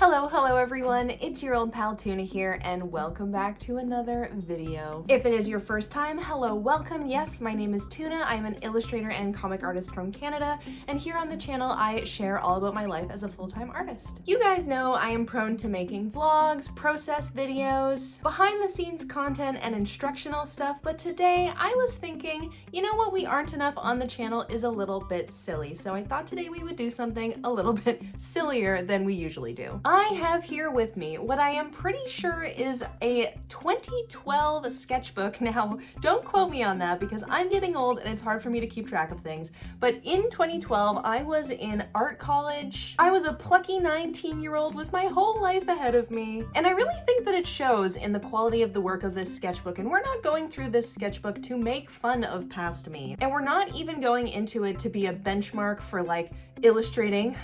Hello everyone, it's your old pal Tuna here and welcome back to another video. If it is your first time, hello, welcome. Yes, my name is Tuna. I'm an illustrator and comic artist from Canada, and here on the channel I share all about my life as a full-time artist. You guys know I am prone to making vlogs, process videos, behind the scenes content, and instructional stuff, but today I was thinking, you know what we aren't enough on the channel is a little bit silly, so I thought today we would do something a little bit sillier than we usually do. I have here with me what I am pretty sure is a 2012 sketchbook. Now, don't quote me on that because I'm getting old and it's hard for me to keep track of things. But in 2012, I was in art college. I was a plucky 19-year-old with my whole life ahead of me. And I really think that it shows in the quality of the work of this sketchbook. And we're not going through this sketchbook to make fun of past me. And we're not even going into it to be a benchmark for like illustrating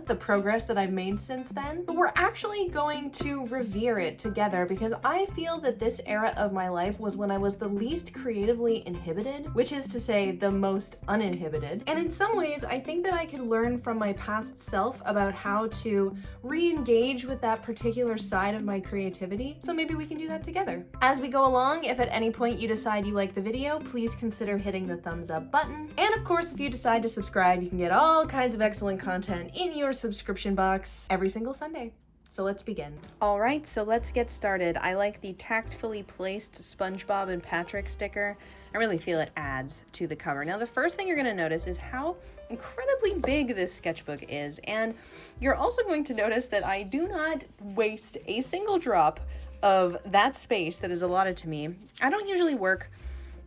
the progress that I've made since then, but we're actually going to revere it together because I feel that this era of my life was when I was the least creatively inhibited, which is to say the most uninhibited. And in some ways, I think that I could learn from my past self about how to re-engage with that particular side of my creativity. So maybe we can do that together. As we go along, if at any point you decide you like the video, please consider hitting the thumbs up button. And of course, if you decide to subscribe, you can get all kinds of excellent content in your subscription box every single Sunday. So let's begin. All right, so let's get started. I like the tactfully placed SpongeBob and Patrick sticker. I really feel it adds to the cover. Now, the first thing you're gonna notice is how incredibly big this sketchbook is. And you're also going to notice that I do not waste a single drop of that space that is allotted to me. I don't usually work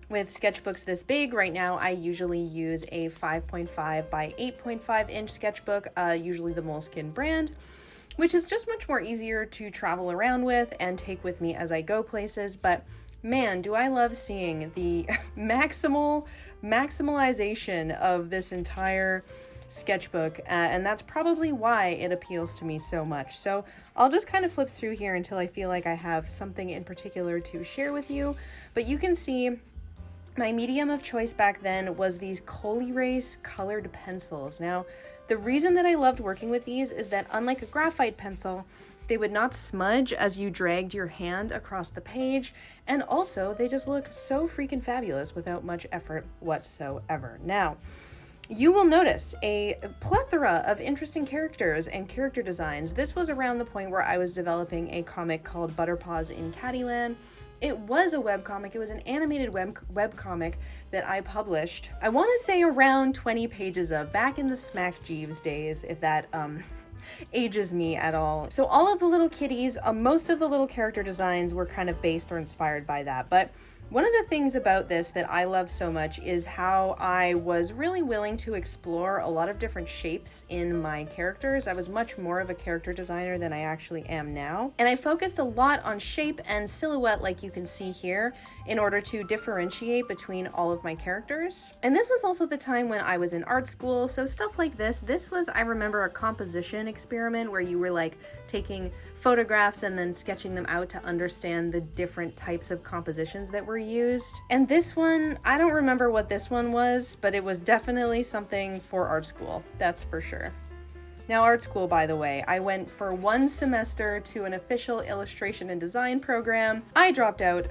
with sketchbooks this big. Right now I usually use a 5.5 by 8.5 inch sketchbook, usually the Moleskine brand, which is just much more easier to travel around with and take with me as I go places. But man, do I love seeing the maximalization of this entire sketchbook, and that's probably why it appeals to me so much. So I'll just kind of flip through here until I feel like I have something in particular to share with you. But you can see my medium of choice back then was these Collages colored pencils. Now, the reason that I loved working with these is that unlike a graphite pencil, they would not smudge as you dragged your hand across the page, and also they just looked so freaking fabulous without much effort whatsoever. Now, you will notice a plethora of interesting characters and character designs. This was around the point where I was developing a comic called Butterpaws in Caddyland. It was a webcomic. It was an animated webcomic that I published, I want to say around 20 pages of, back in the Smack Jeeves days, if that ages me at all. So all of the little kitties, most of the little character designs were kind of based or inspired by that. But one of the things about this that I love so much is how I was really willing to explore a lot of different shapes in my characters. I was much more of a character designer than I actually am now. And I focused a lot on shape and silhouette, like you can see here, in order to differentiate between all of my characters. And this was also the time when I was in art school, so stuff like this was, I remember, a composition experiment where you were like taking photographs and then sketching them out to understand the different types of compositions that were used. And this one, I don't remember what this one was, but it was definitely something for art school, that's for sure. Now, art school, by the way, I went for one semester to an official illustration and design program. I dropped out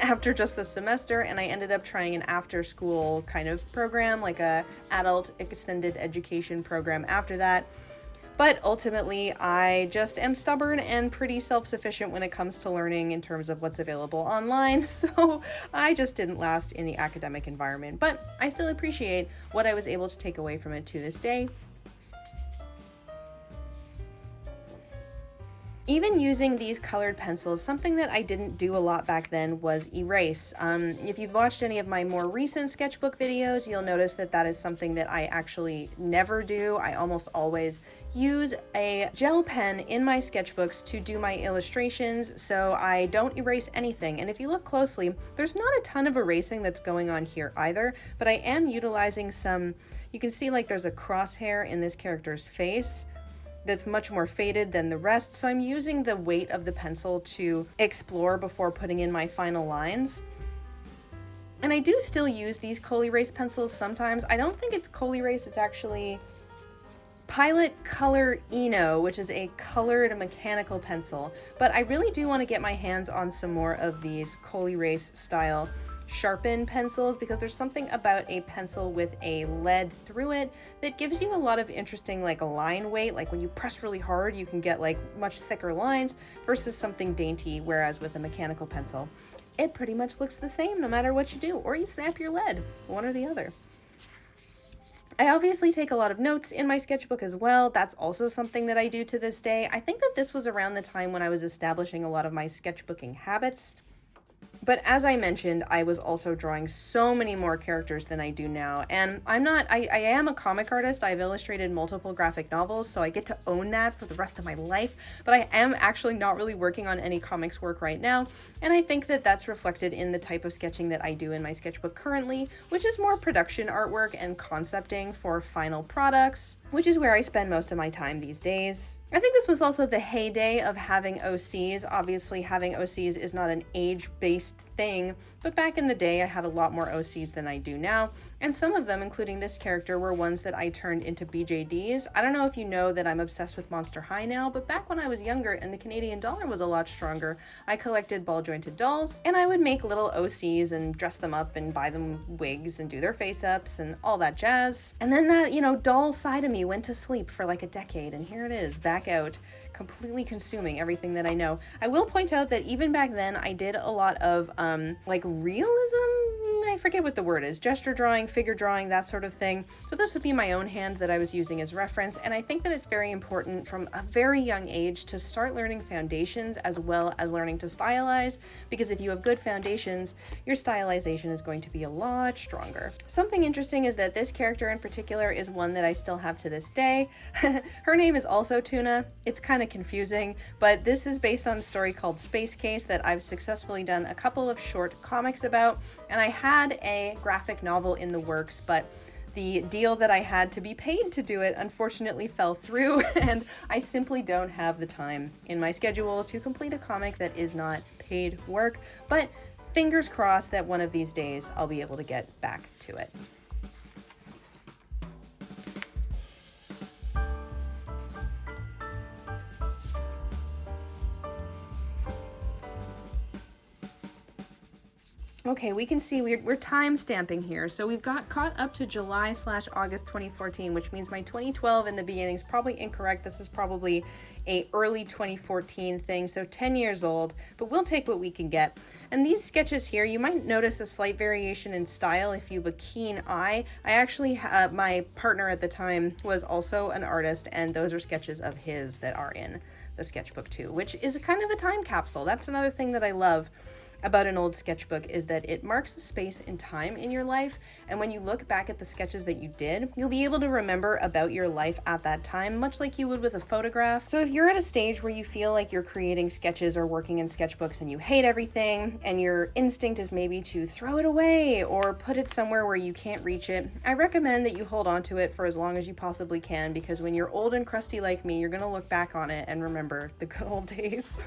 after just the semester, and I ended up trying an after-school kind of program, like a adult extended education program after that. But ultimately, I just am stubborn and pretty self-sufficient when it comes to learning in terms of what's available online, so I just didn't last in the academic environment. But I still appreciate what I was able to take away from it to this day. Even using these colored pencils, something that I didn't do a lot back then was erase. If you've watched any of my more recent sketchbook videos, you'll notice that that is something that I actually never do. I almost always use a gel pen in my sketchbooks to do my illustrations, so I don't erase anything. And if you look closely, there's not a ton of erasing that's going on here either, but I am utilizing some, you can see like there's a crosshair in this character's face that's much more faded than the rest, so I'm using the weight of the pencil to explore before putting in my final lines. And I do still use these Collages pencils sometimes. I don't think it's Collages, it's actually Pilot Color Eno, which is a colored mechanical pencil, but I really do want to get my hands on some more of these Collages style sharpen pencils, because there's something about a pencil with a lead through it that gives you a lot of interesting like line weight. Like when you press really hard, you can get like much thicker lines versus something dainty, whereas with a mechanical pencil, it pretty much looks the same no matter what you do, or you snap your lead, one or the other. I obviously take a lot of notes in my sketchbook as well. That's also something that I do to this day. I think that this was around the time when I was establishing a lot of my sketchbooking habits. But as I mentioned, I was also drawing so many more characters than I do now. And I am a comic artist. I've illustrated multiple graphic novels, so I get to own that for the rest of my life. But I am actually not really working on any comics work right now. And I think that that's reflected in the type of sketching that I do in my sketchbook currently, which is more production artwork and concepting for final products, which is where I spend most of my time these days. I think this was also the heyday of having OCs. Obviously, having OCs is not an age-based thing, but back in the day I had a lot more OCs than I do now, and some of them, including this character, were ones that I turned into BJDs. I don't know if you know that I'm obsessed with Monster High now, but back when I was younger and the Canadian dollar was a lot stronger, I collected ball-jointed dolls, and I would make little OCs and dress them up and buy them wigs and do their face-ups and all that jazz. And then that, doll side of me went to sleep for like a decade, and here it is, back out, completely consuming everything that I know. I will point out that even back then I did a lot of like realism, I forget what the word is, gesture drawing, figure drawing, that sort of thing. So this would be my own hand that I was using as reference, and I think that it's very important from a very young age to start learning foundations as well as learning to stylize, because if you have good foundations, your stylization is going to be a lot stronger. Something interesting is that this character in particular is one that I still have to this day. Her name is also Tuna. It's kind of confusing, but this is based on a story called Space Case that I've successfully done a couple of short comics about, and I had a graphic novel in the works, but the deal that I had to be paid to do it unfortunately fell through, and I simply don't have the time in my schedule to complete a comic that is not paid work, but fingers crossed that one of these days I'll be able to get back to it. Okay, we can see we're time stamping here. So we've got caught up to July/August 2014, which means my 2012 in the beginning is probably incorrect. This is probably a early 2014 thing, so 10 years old, but we'll take what we can get. And these sketches here, you might notice a slight variation in style if you have a keen eye. I actually, my partner at the time was also an artist, and those are sketches of his that are in the sketchbook too, which is kind of a time capsule. That's another thing that I love about an old sketchbook, is that it marks a space in time in your life, and when you look back at the sketches that you did, you'll be able to remember about your life at that time, much like you would with a photograph. So if you're at a stage where you feel like you're creating sketches or working in sketchbooks and you hate everything, and your instinct is maybe to throw it away or put it somewhere where you can't reach it, I recommend that you hold on to it for as long as you possibly can, because when you're old and crusty like me, you're gonna look back on it and remember the good old days.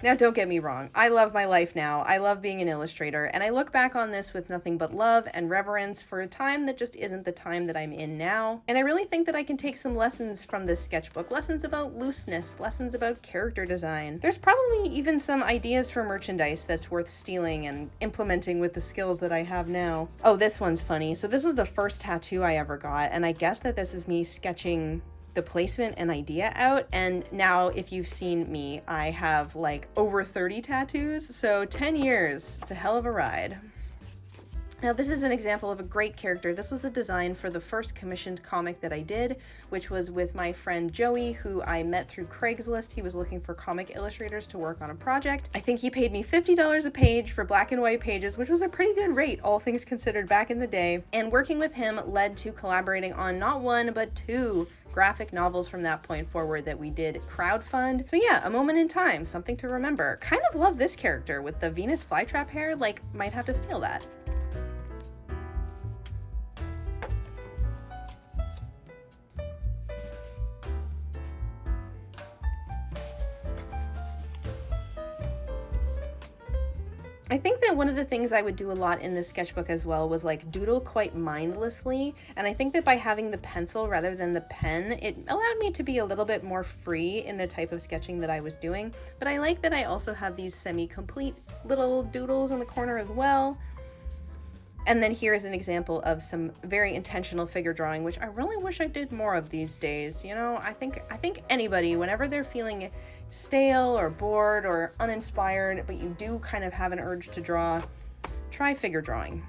Now, don't get me wrong. I love my life now. I love being an illustrator, and I look back on this with nothing but love and reverence for a time that just isn't the time that I'm in now. And I really think that I can take some lessons from this sketchbook, lessons about looseness, lessons about character design. There's probably even some ideas for merchandise that's worth stealing and implementing with the skills that I have now. Oh, this one's funny. So this was the first tattoo I ever got, and I guess that this is me sketching the placement and idea out, and now if you've seen me, I have like over 30 tattoos, so 10 years. It's a hell of a ride. Now this is an example of a great character. This was a design for the first commissioned comic that I did, which was with my friend Joey, who I met through Craigslist. He was looking for comic illustrators to work on a project. I think he paid me $50 a page for black and white pages, which was a pretty good rate, all things considered back in the day. And working with him led to collaborating on not one, but two graphic novels from that point forward that we did crowdfund. So yeah, a moment in time, something to remember. Kind of love this character with the Venus flytrap hair, like might have to steal that. I think that one of the things I would do a lot in this sketchbook as well was like doodle quite mindlessly. And I think that by having the pencil rather than the pen, it allowed me to be a little bit more free in the type of sketching that I was doing. But I like that I also have these semi-complete little doodles in the corner as well. And then here is an example of some very intentional figure drawing, which I really wish I did more of these days. You know, I think anybody, whenever they're feeling stale or bored or uninspired, but you do kind of have an urge to draw, try figure drawing.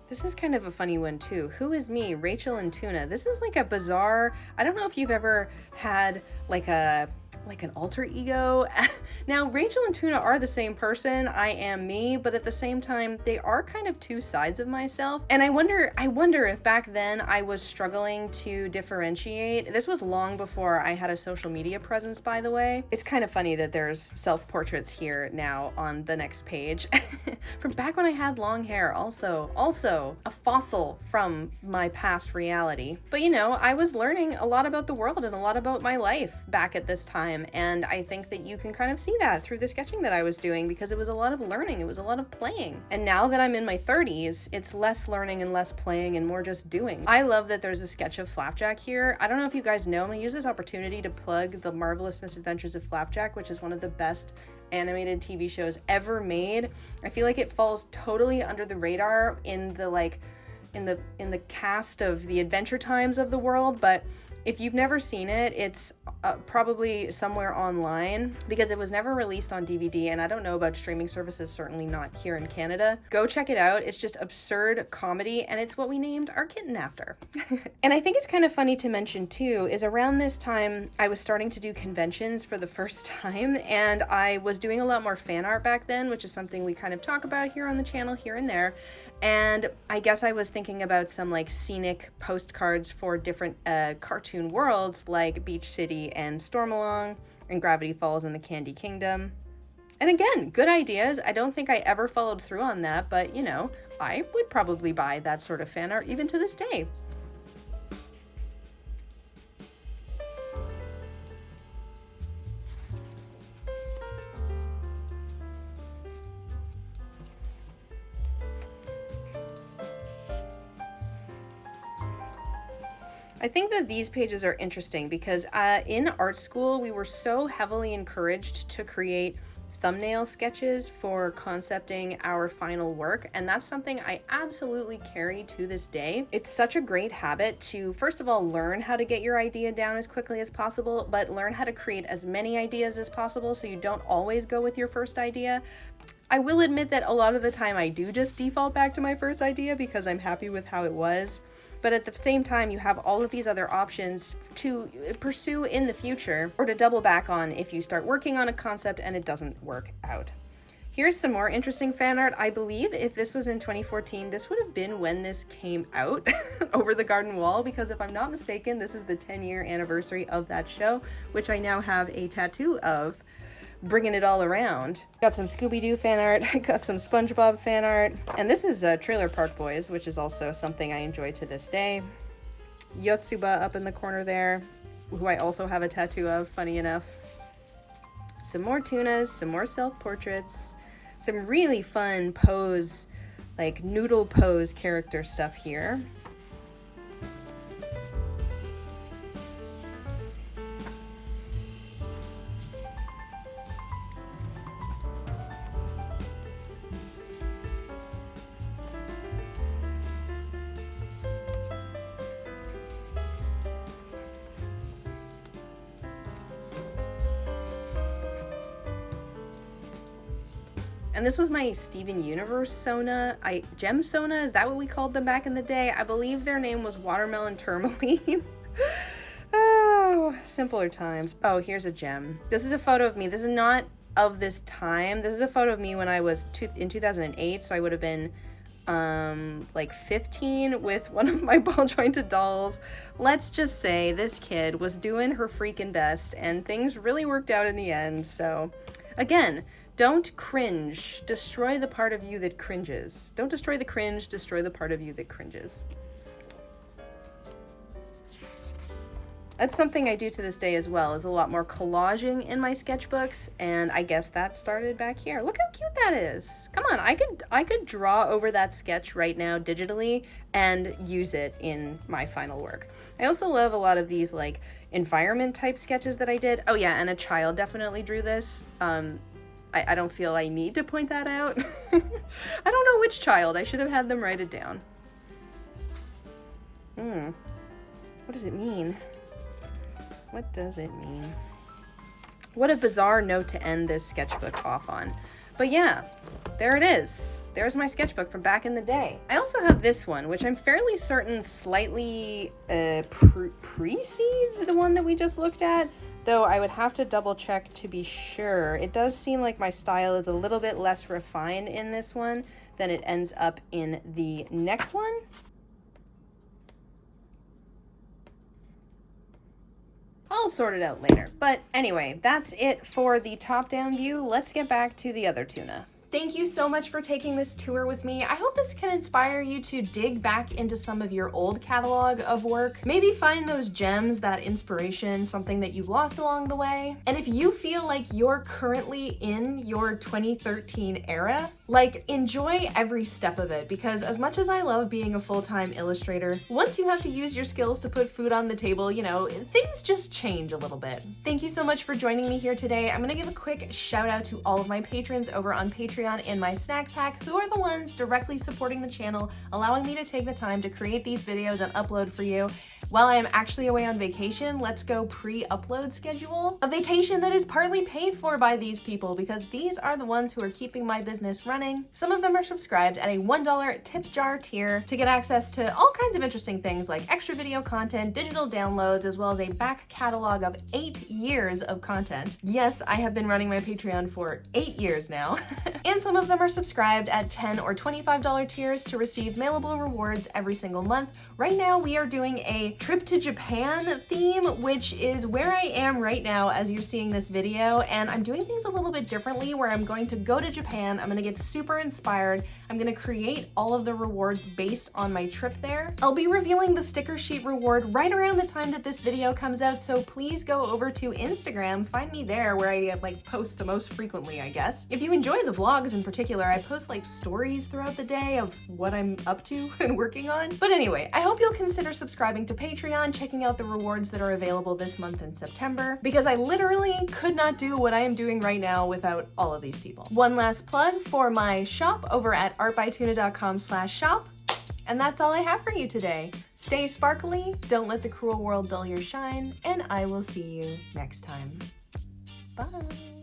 This is kind of a funny one too. Who is me? Rachel and Tuna. This is like a bizarre, I don't know if you've ever had like an alter ego. Now, Rachel and Tuna are the same person. I am me, but at the same time, they are kind of two sides of myself. And I wonder if back then I was struggling to differentiate. This was long before I had a social media presence, by the way. It's kind of funny that there's self-portraits here now on the next page. From back when I had long hair, also a fossil from my past reality. But you know, I was learning a lot about the world and a lot about my life back at this time. And I think that you can kind of see that through the sketching that I was doing, because it was a lot of learning, it was a lot of playing. And now that I'm in my 30s, it's less learning and less playing and more just doing. I love that there's a sketch of Flapjack here. I don't know if you guys know, I'm gonna use this opportunity to plug The Marvelous Misadventures of Flapjack, which is one of the best animated TV shows ever made. I feel like it falls totally under the radar in the in the cast of the Adventure Times of the world, but if you've never seen it, it's probably somewhere online because it was never released on DVD, and I don't know about streaming services, certainly not here in Canada. Go check it out. It's just absurd comedy, and it's what we named our kitten after. And I think it's kind of funny to mention too, is around this time I was starting to do conventions for the first time, and I was doing a lot more fan art back then, which is something we kind of talk about here on the channel here and there. And I guess I was thinking about some like scenic postcards for different cartoon worlds like Beach City and Stormalong and Gravity Falls and the Candy Kingdom. And again, good ideas. I don't think I ever followed through on that, but you know, I would probably buy that sort of fan art even to this day. I think that these pages are interesting because in art school, we were so heavily encouraged to create thumbnail sketches for concepting our final work, and that's something I absolutely carry to this day. It's such a great habit to, first of all, learn how to get your idea down as quickly as possible, but learn how to create as many ideas as possible so you don't always go with your first idea. I will admit that a lot of the time I do just default back to my first idea because I'm happy with how it was. But at the same time, you have all of these other options to pursue in the future or to double back on if you start working on a concept and it doesn't work out. Here's some more interesting fan art. I believe if this was in 2014, this would have been when this came out over the garden wall, because if I'm not mistaken, this is the 10-year anniversary of that show, which I now have a tattoo of, bringing it all around. Got some Scooby-Doo fan art, got some SpongeBob fan art, and this is Trailer Park Boys, which is also something I enjoy to this day. Yotsuba up in the corner there, who I also have a tattoo of, funny enough. Some more tunas, some more self-portraits, some really fun pose, like noodle pose character stuff here. And this was my Steven Universe Sona, Gem Sona, is that what we called them back in the day? I believe their name was Watermelon Tourmaline. Oh, simpler times. Oh, here's a gem. This is a photo of me. This is not of this time. This is a photo of me when I was in 2008, so I would have been like 15 with one of my ball jointed dolls. Let's just say this kid was doing her freaking best and things really worked out in the end. So again, don't cringe. Destroy the part of you that cringes. Don't destroy the cringe, destroy the part of you that cringes. That's something I do to this day as well, is a lot more collaging in my sketchbooks, and I guess that started back here. Look how cute that is. Come on, I could draw over that sketch right now digitally and use it in my final work. I also love a lot of these like environment type sketches that I did. Oh yeah, and a child definitely drew this. I don't feel I need to point that out. I don't know which child. I should have had them write it down. What does it mean? What does it mean? What a bizarre note to end this sketchbook off on. But yeah, there it is. There's my sketchbook from back in the day. I also have this one, which I'm fairly certain slightly precedes the one that we just looked at, though I would have to double check to be sure. It does seem like my style is a little bit less refined in this one than it ends up in the next one. I'll sort it out later. But anyway, that's it for the top-down view. Let's get back to the other tuna. Thank you so much for taking this tour with me. I hope this can inspire you to dig back into some of your old catalog of work. Maybe find those gems, that inspiration, something that you've lost along the way. And if you feel like you're currently in your 2013 era, like, enjoy every step of it, because as much as I love being a full-time illustrator, once you have to use your skills to put food on the table, you know, things just change a little bit. Thank you so much for joining me here today. I'm gonna give a quick shout out to all of my patrons over on Patreon in my snack pack, who are the ones directly supporting the channel, allowing me to take the time to create these videos and upload for you. While I am actually away on vacation, let's go pre-upload schedule. A vacation that is partly paid for by these people, because these are the ones who are keeping my business running. Some of them are subscribed at a $1 tip jar tier to get access to all kinds of interesting things like extra video content, digital downloads, as well as a back catalog of 8 years of content. Yes, I have been running my Patreon for 8 years now. And some of them are subscribed at $10 or $25 tiers to receive mailable rewards every single month. Right now, we are doing a trip to Japan theme, which is where I am right now as you're seeing this video, and I'm doing things a little bit differently, where I'm going to go to Japan, I'm gonna get super inspired, I'm gonna create all of the rewards based on my trip there. I'll be revealing the sticker sheet reward right around the time that this video comes out, so please go over to Instagram, find me there where I like post the most frequently, I guess. If you enjoy the vlogs in particular, I post like stories throughout the day of what I'm up to and working on. But anyway, I hope you'll consider subscribing to Patreon, checking out the rewards that are available this month in September, because I literally could not do what I am doing right now without all of these people. One last plug for my shop over at artbytuna.com/shop. And that's all I have for you today. Stay sparkly, don't let the cruel world dull your shine, and I will see you next time. Bye.